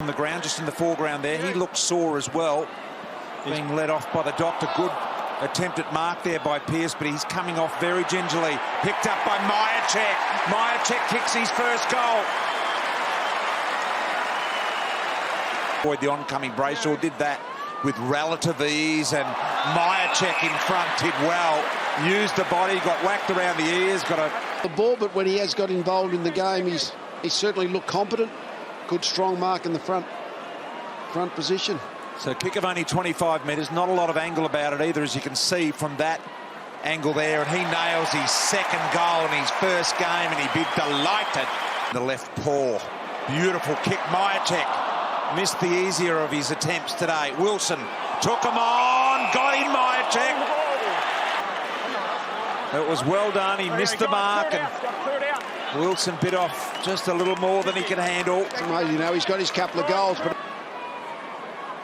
the ground, just in the foreground there. He looks sore as well, being led off by the doctor. Good attempt at mark there by Pearce, but he's coming off very gingerly. Picked up by Mihocek. Mihocek kicks his first goal. Avoid the oncoming Brayshaw, did that with relative ease, and Mihocek in front did well. Used the body, got whacked around the ears, got a ball, but when he has got involved in the game, he's certainly looked competent. Good strong mark in the front position. So kick of only 25 metres, not a lot of angle about it either, as you can see from that angle there, and he nails his second goal in his first game, and he'd be delighted. The left paw, beautiful kick. Mihocek missed the easier of his attempts today. Wilson took him on, got him, Mihocek. It was well done. He missed the mark, and Wilson bit off just a little more than he can handle. You know, he's got his couple of goals, but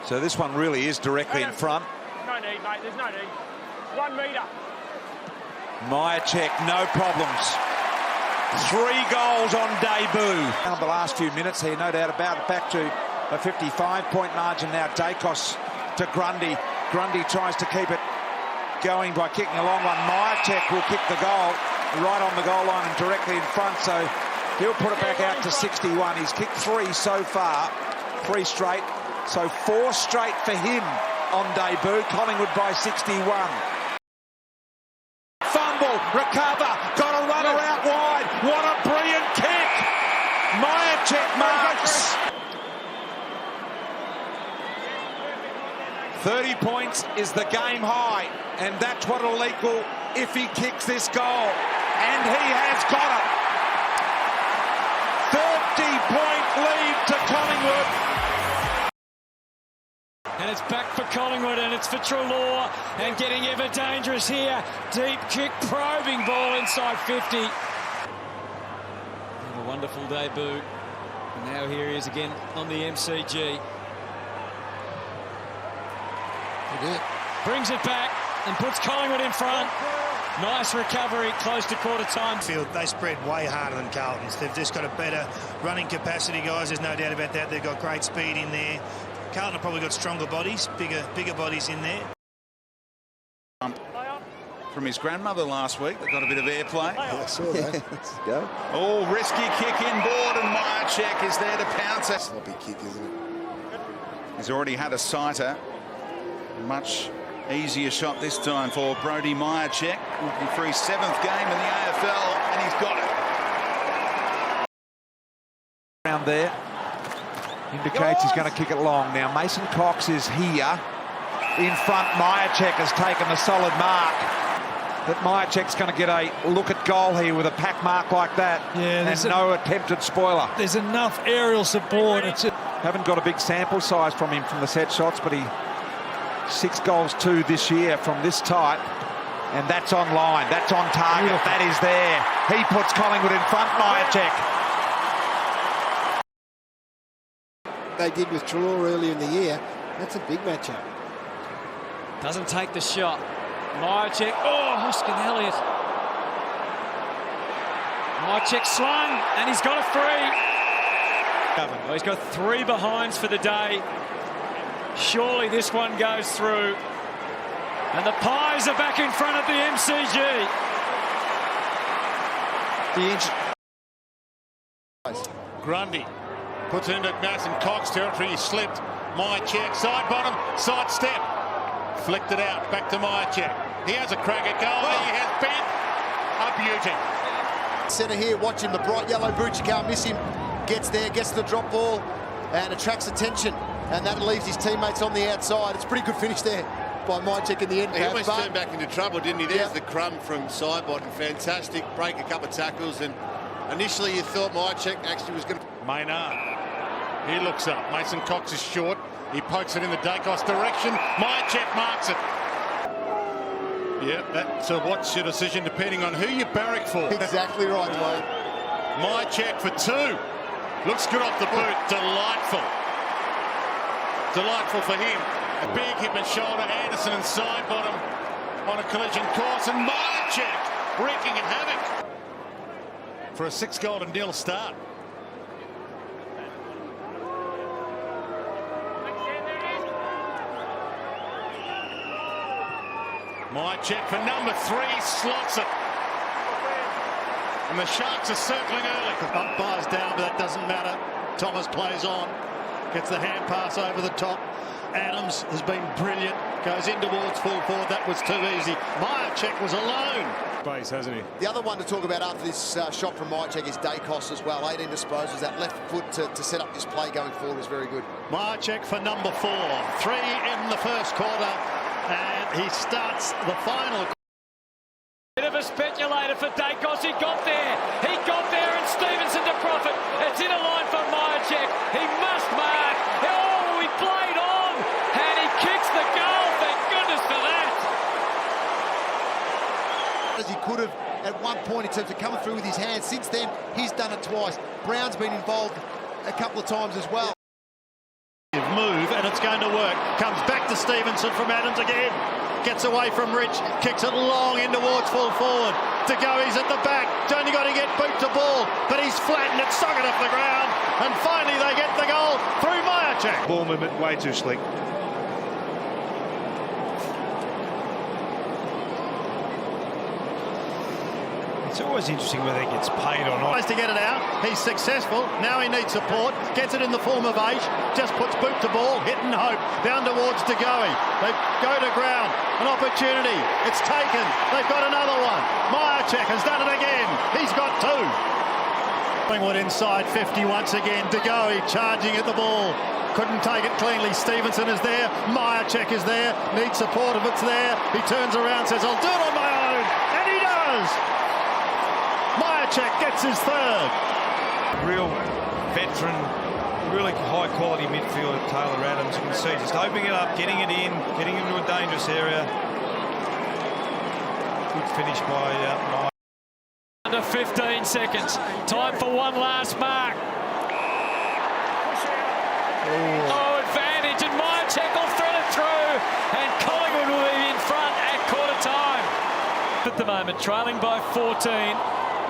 so this one really is directly in front. No need, mate. There's no need. 1 metre. Mihocek, no problems. 3 goals on debut. Now the last few minutes here, no doubt about it. Back to a 55-point margin now. Dacos to Grundy. Grundy tries to keep it going by kicking a long one. Mihocek will kick the goal right on the goal line and directly in front, so he'll put it back out to 61. He's kicked 3 so far, 3 straight, so 4 straight for him on debut. Collingwood by 61. Fumble, recover, got a runner out wide. What a brilliant kick! Mihocek marks. 30 points is the game high, and that's what it'll equal if he kicks this goal. And he has got it. 30-point lead to Collingwood. And it's back for Collingwood, and it's for Treloar, and getting ever dangerous here. Deep kick, probing ball inside 50. And a wonderful debut. And now here he is again on the MCG. Brings it back and puts Collingwood in front. Nice recovery, close to quarter time. They spread way harder than Carlton's. They've just got a better running capacity, guys. There's no doubt about that. They've got great speed in there. Carlton have probably got stronger bodies, bigger bodies in there. From his grandmother last week, they got a bit of airplay. Yeah, I saw that. Let's go. Oh, risky kick inboard, and Mihocek is there to pounce it. Sloppy kick, isn't it? He's already had a sighter. Much easier shot this time for Brody Mihocek, looking for his 7th game in the AFL, and he's got it. Around there indicates he's going to kick it long. Now Mason Cox is here in front. Mihocek has taken a solid mark. That Mihocek's going to get a look at goal here with a pack mark like that. Yeah, and no attempted spoiler. There's enough aerial support. Haven't got a big sample size from him from the set shots, but he 6 goals 2 this year from this type, and that's on line, that's on target. Beautiful. That is there. He puts Collingwood in front. Mihocek. They did with Treloar earlier in the year. That's a big matchup. Doesn't take the shot. Mihocek, oh, Hoskin Elliott. Mihocek slung, and he's got a free. Oh, he's got 3 behinds for the day. Surely this one goes through. And the Pies are back in front at the MCG. Grundy puts it into Mason Cox territory. He slipped. Mihocek, side bottom, side step. Flicked it out, back to Mihocek. He has a crack at goal. He has bent a beauty. Centre here, watch him, the bright yellow boots, you can't miss him. Gets there, gets the drop ball, and attracts attention. And that leaves his teammates on the outside. It's a pretty good finish there by Mihocek in the end. He almost turned back into trouble, didn't he? There's the crumb from Sidebottom. Fantastic. Break a couple of tackles. And initially you thought Mihocek actually was going to... Maynard. He looks up. Mason Cox is short. He pokes it in the Dacos direction. Mihocek marks it. Yeah, that's what's your decision depending on who you barrack for. Exactly right, Dwayne. Mihocek for 2. Looks good off the boot. Delightful. Delightful for him. A big hip and shoulder. Anderson and Sidebottom on a collision course. And Mihocek wreaking havoc for a 6-0-0 start. Mihocek for number 3, slots it. And the Sharks are circling early. Umpires down, but that doesn't matter. Thomas plays on. Gets the hand pass over the top. Adams has been brilliant. Goes in towards full forward. That was too easy. Mihocek was alone. Base, hasn't he? The other one to talk about after this shot from Mihocek is Dacos as well. 18 disposals. That left foot to set up this play going forward was very good. Mihocek for number 4. 3 in the first quarter. And he starts the final. Bit of a speculator for Dacos. He got there. And Stevenson to profit. It's in a line for Mihocek. He must mark. Oh, he played on. And he kicks the goal. Thank goodness for that. As he could have at one point in terms of coming through with his hands. Since then, he's done it twice. Brown's been involved a couple of times as well. Move, and it's going to work. Comes back to Stevenson from Adams again. Gets away from Rich. Kicks it long in towards full forward. To go, he's at the back. He's only got to get boot to ball, but he's flattened it, sunk it off the ground, and finally they get the goal through Mihocek. Ball movement way too slick. It's always interesting whether he gets paid or not. Tries to get it out. He's successful. Now he needs support. Gets it in the form of H. Just puts boot to ball. Hit and hope. Down towards DeGoey. They go to ground. An opportunity. It's taken. They've got another one. Mihocek has done it again. He's got 2. Collingwood inside 50 once again. DeGoey charging at the ball. Couldn't take it cleanly. Stevenson is there. Mihocek is there. Needs support if it's there. He turns around, says, I'll do it on my own. And he does. Mihocek gets his 3rd. Real veteran, really high quality midfielder, Taylor Adams. You can see just opening it up, getting it in, getting into a dangerous area. Good finish by Under 15 seconds. Time for one last mark. Oh, advantage, and Mihocek will thread it through, and Collingwood will be in front at quarter time. At the moment, trailing by 14.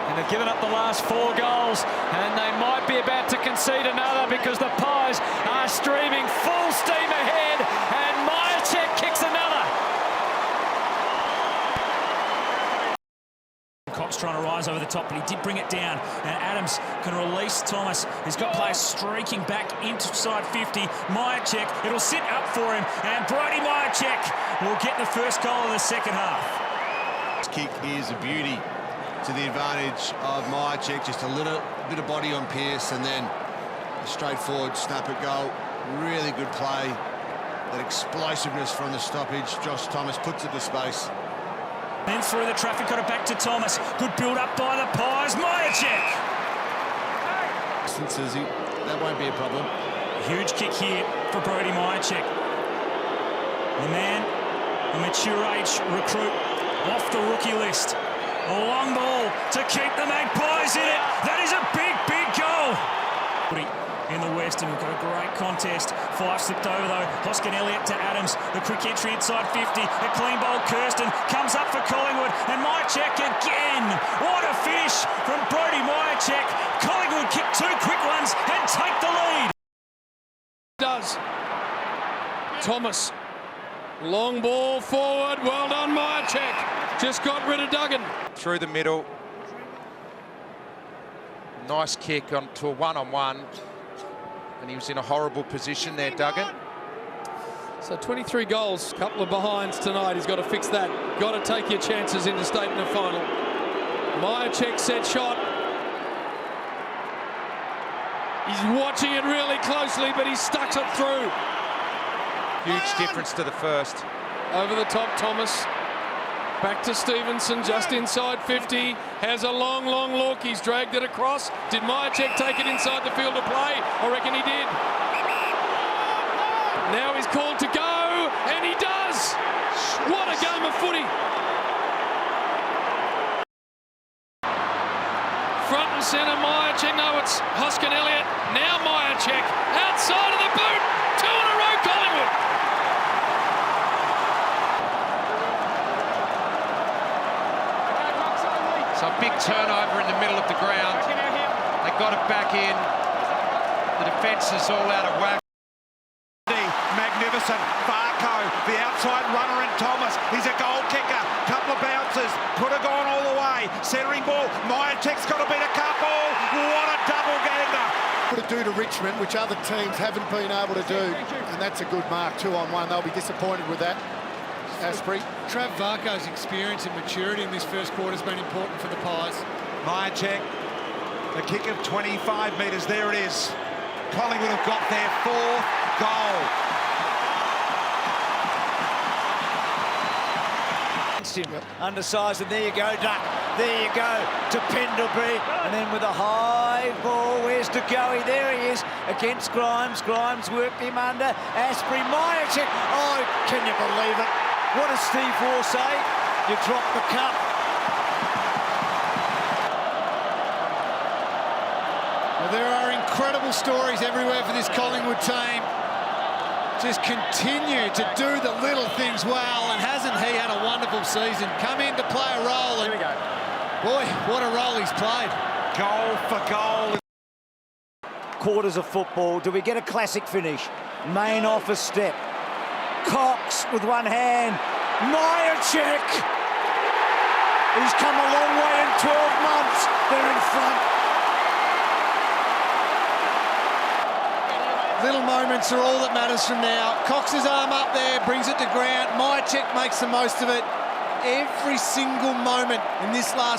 And they've given up the last 4 goals, and they might be about to concede another because the Pies are streaming full steam ahead, and Mihocek kicks another. Cox trying to rise over the top, but he did bring it down, and Adams can release Thomas. He's got players streaking back inside 50. Mihocek, it'll sit up for him, and Brody Mihocek will get the first goal of the second half. This kick is a beauty. To the advantage of Mihocek, just a little bit of body on Pearce, and then a straightforward snap at goal. Really good play. That explosiveness from the stoppage. Josh Thomas puts it to space. Then through the traffic, got it back to Thomas. Good build up by the Pies. Mihocek. That won't be a problem. Huge kick here for Brody Mihocek. The man, a mature age recruit, off the rookie list. A long ball to keep the Magpies in it. That is a big, big goal. In the West, and we've got a great contest. 5 slipped over though. Hoskin Elliott to Adams. The quick entry inside 50. A clean ball. Kirsten comes up for Collingwood, and Mihocek again. What a finish from Brody Mihocek. Collingwood kick 2 quick ones and take the lead. Does. Thomas. Long ball forward. Well done, Mihocek. Just got rid of Duggan. Through the middle. Nice kick onto a one-on-one. And he was in a horrible position there, Duggan. So 23 goals, couple of behinds tonight. He's got to fix that. Got to take your chances into state in the final. Mihocek set shot. He's watching it really closely, but he stucks it through. Huge difference to the first. Over the top, Thomas. Back to Stevenson, just inside 50. Has a long, long look. He's dragged it across. Did Mihocek take it inside the field of play? I reckon he did. Now he's called to go, and he does. What a game of footy. Front and centre, Mihocek. No, it's Hoskin Elliott. Now Mihocek outside of the boot. 2 in a row, Collingwood. So a big turnover in the middle of the ground. They got it back in. The defence is all out of whack. Magnificent. Varco, the outside. outside runner in Thomas. He's a goal kicker. Couple of bounces. Could have gone all the way. Centering ball. Mihocek's got to beat a couple. What a double ganger. To do to Richmond, which other teams haven't been able to do, and that's a good mark. 2-on-1. They'll be disappointed with that. Asprey. Trav Varco's experience and maturity in this first quarter has been important for the Pies. Mihocek, the kick of 25 metres. There it is. Collingwood have got their fourth goal. Undersized, and there you go, Duck. There you go to Pendlebury, and then with a high ball, where's De Goey? There he is against Grimes. Grimes worked him under. Asprey, Mihocek. Oh, can you believe it? What does Steve Waugh say? You drop the cup. Well, there are incredible stories everywhere for this Collingwood team. Just continue to do the little things well, and hasn't he had a wonderful season? Come in to play a role, and boy, what a role he's played. Goal for goal. Quarters of football. Do we get a classic finish? Main off a step. Cox with one hand. Mihocek. He's come a long way in 12 months. They're in front. Little moments are all that matters from now. Cox's arm up there, brings it to ground. Mihocek makes the most of it. Every single moment in this last